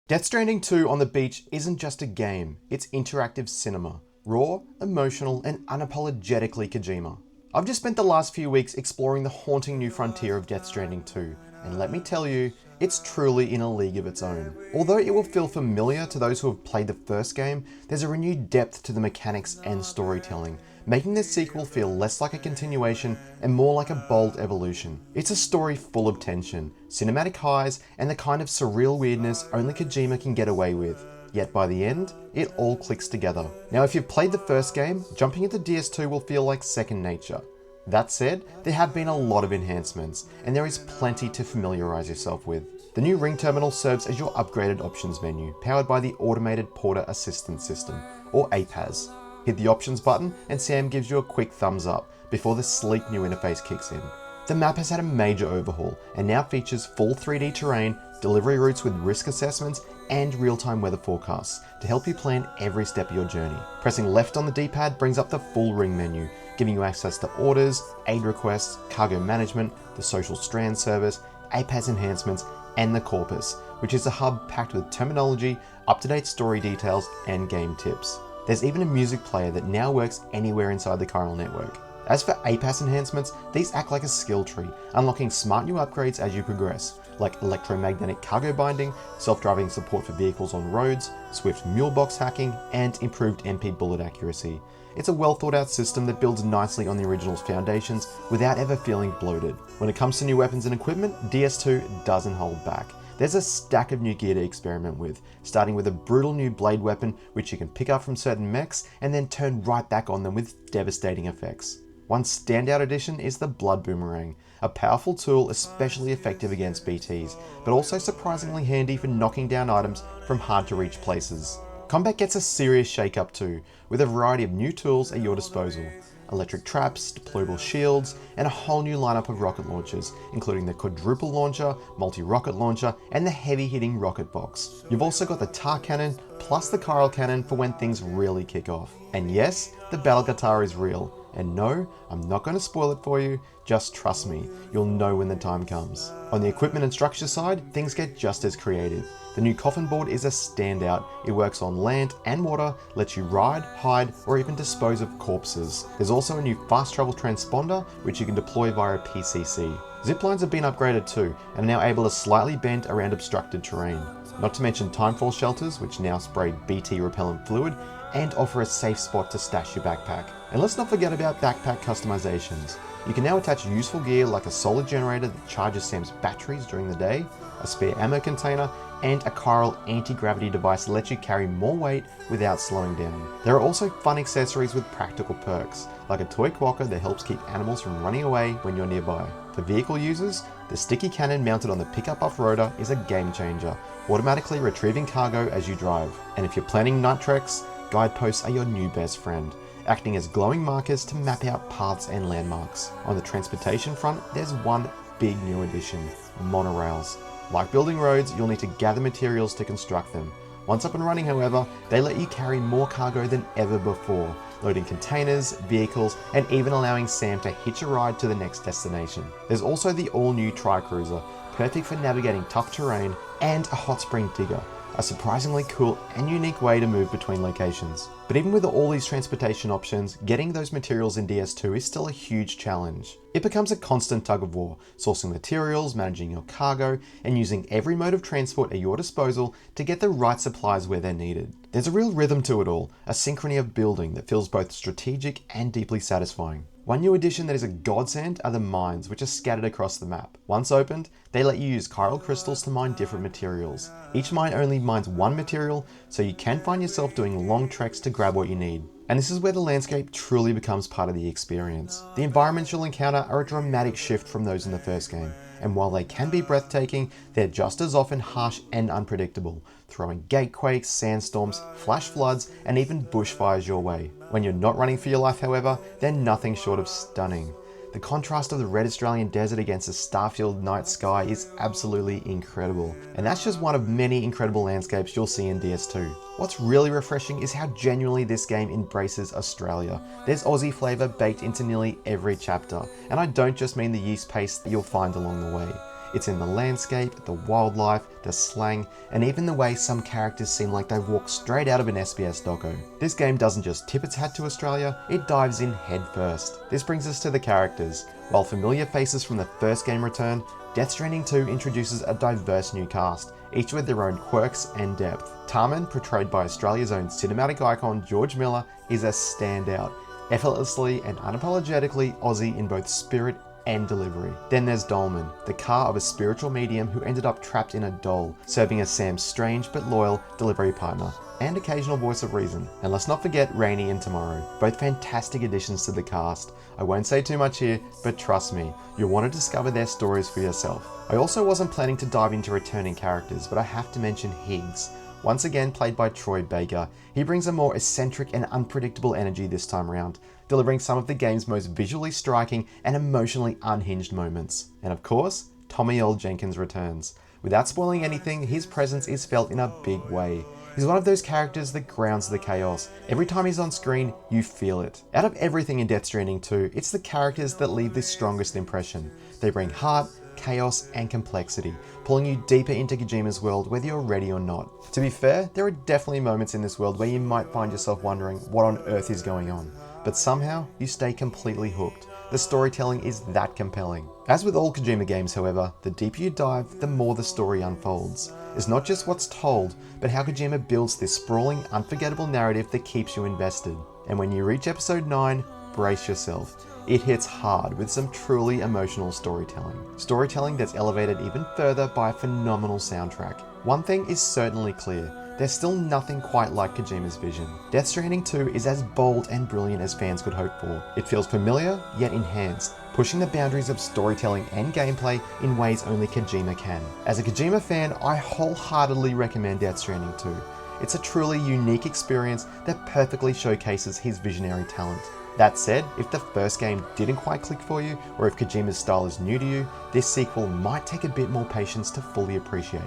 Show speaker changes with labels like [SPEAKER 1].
[SPEAKER 1] Death Stranding 2 on the beach isn't just a game, it's interactive cinema. Raw, emotional, and unapologetically Kojima. I've just spent the last few weeks exploring the haunting new frontier of Death Stranding 2, and let me tell you, it's truly in a league of its own. Although it will feel familiar to those who have played the first game, there's a renewed depth to the mechanics and storytelling, making this sequel feel less like a continuation and more like a bold evolution. It's a story full of tension, cinematic highs, and the kind of surreal weirdness only Kojima can get away with. Yet by the end, it all clicks together. Now if you've played the first game, jumping into DS2 will feel like second nature. That said, there have been a lot of enhancements, and there is plenty to familiarise yourself with. The new ring terminal serves as your upgraded options menu, powered by the Automated Porter Assistance System, or Apass. Hit the options button and Sam gives you a quick thumbs up before the sleek new interface kicks in. The map has had a major overhaul and now features full 3D terrain, delivery routes with risk assessments, and real-time weather forecasts to help you plan every step of your journey. Pressing left on the D-pad brings up the full ring menu, giving you access to orders, aid requests, cargo management, the social strand service, Apass enhancements, and the Corpus, which is a hub packed with terminology, up-to-date story details, and game tips. There's even a music player that now works anywhere inside the chiral network. As for Apass enhancements, these act like a skill tree, unlocking smart new upgrades as you progress, like electromagnetic cargo binding, self-driving support for vehicles on roads, swift mule box hacking, and improved MP bullet accuracy. It's a well thought out system that builds nicely on the original's foundations without ever feeling bloated. When it comes to new weapons and equipment, DS2 doesn't hold back. There's a stack of new gear to experiment with, starting with a brutal new blade weapon which you can pick up from certain mechs and then turn right back on them with devastating effects. One standout addition is the Blood Boomerang, a powerful tool especially effective against BTs, but also surprisingly handy for knocking down items from hard to reach places. Combat gets a serious shake-up too, with a variety of new tools at your disposal. Electric traps, deployable shields, and a whole new lineup of rocket launchers, including the quadruple launcher, multi-rocket launcher, and the heavy-hitting rocket box. You've also got the tar cannon, plus the chiral cannon for when things really kick off. And yes, the battle guitar is real. And no, I'm not going to spoil it for you, just trust me, you'll know when the time comes. On the equipment and structure side, things get just as creative. The new coffin board is a standout. It works on land and water, lets you ride, hide, or even dispose of corpses. There's also a new fast travel transponder, which you can deploy via a PCC. Ziplines have been upgraded too, and are now able to slightly bend around obstructed terrain. Not to mention timefall shelters, which now spray BT repellent fluid, and offer a safe spot to stash your backpack. And let's not forget about backpack customizations. You can now attach useful gear like a solar generator that charges Sam's batteries during the day, a spare ammo container, and a chiral anti-gravity device that lets you carry more weight without slowing down. There are also fun accessories with practical perks, like a toy quokka that helps keep animals from running away when you're nearby. For vehicle users, the sticky cannon mounted on the pickup off-roader is a game changer, automatically retrieving cargo as you drive. And if you're planning night treks, guideposts are your new best friend, acting as glowing markers to map out paths and landmarks. On the transportation front, there's one big new addition: monorails. Like building roads, you'll need to gather materials to construct them. Once up and running, however, they let you carry more cargo than ever before, loading containers, vehicles, and even allowing Sam to hitch a ride to the next destination. There's also the all-new Tri-Cruiser, perfect for navigating tough terrain, and a hot spring digger, a surprisingly cool and unique way to move between locations. But even with all these transportation options, getting those materials in DS2 is still a huge challenge. It becomes a constant tug of war, sourcing materials, managing your cargo, and using every mode of transport at your disposal to get the right supplies where they're needed. There's a real rhythm to it all, a synchrony of building that feels both strategic and deeply satisfying. One new addition that is a godsend are the mines, which are scattered across the map. Once opened, they let you use chiral crystals to mine different materials. Each mine only mines one material, so you can find yourself doing long treks to grab what you need. And this is where the landscape truly becomes part of the experience. The environments you'll encounter are a dramatic shift from those in the first game, and while they can be breathtaking, they're just as often harsh and unpredictable, throwing gatequakes, sandstorms, flash floods, and even bushfires your way. When you're not running for your life, however, they're nothing short of stunning. The contrast of the red Australian desert against the star-filled night sky is absolutely incredible. And that's just one of many incredible landscapes you'll see in DS2. What's really refreshing is how genuinely this game embraces Australia. There's Aussie flavour baked into nearly every chapter, and I don't just mean the yeast paste that you'll find along the way. It's in the landscape, the wildlife, the slang, and even the way some characters seem like they walk straight out of an SBS doco. This game doesn't just tip its hat to Australia, it dives in head first. This brings us to the characters. While familiar faces from the first game return, Death Stranding 2 introduces a diverse new cast, each with their own quirks and depth. Tarman, portrayed by Australia's own cinematic icon George Miller, is a standout, effortlessly and unapologetically Aussie in both spirit and delivery. Then there's Dolman, the car of a spiritual medium who ended up trapped in a doll, serving as Sam's strange but loyal delivery partner and occasional voice of reason. And let's not forget Rainey and Tomorrow, both fantastic additions to the cast. I won't say too much here, but trust me, you'll want to discover their stories for yourself. I also wasn't planning to dive into returning characters, but I have to mention Higgs. Once again played by Troy Baker, he brings a more eccentric and unpredictable energy this time around, delivering some of the game's most visually striking and emotionally unhinged moments. And of course, Tommy Earl Jenkins returns. Without spoiling anything, his presence is felt in a big way. He's one of those characters that grounds the chaos. Every time he's on screen, you feel it. Out of everything in Death Stranding 2, it's the characters that leave the strongest impression. They bring heart, chaos, and complexity, pulling you deeper into Kojima's world whether you're ready or not. To be fair, there are definitely moments in this world where you might find yourself wondering what on earth is going on, but somehow you stay completely hooked. The storytelling is that compelling. As with all Kojima games, however, the deeper you dive, the more the story unfolds. It's not just what's told, but how Kojima builds this sprawling, unforgettable narrative that keeps you invested. And when you reach episode 9, brace yourself. It hits hard with some truly emotional storytelling. Storytelling that's elevated even further by a phenomenal soundtrack. One thing is certainly clear. There's still nothing quite like Kojima's vision. Death Stranding 2 is as bold and brilliant as fans could hope for. It feels familiar, yet enhanced, pushing the boundaries of storytelling and gameplay in ways only Kojima can. As a Kojima fan, I wholeheartedly recommend Death Stranding 2. It's a truly unique experience that perfectly showcases his visionary talent. That said, if the first game didn't quite click for you, or if Kojima's style is new to you, this sequel might take a bit more patience to fully appreciate.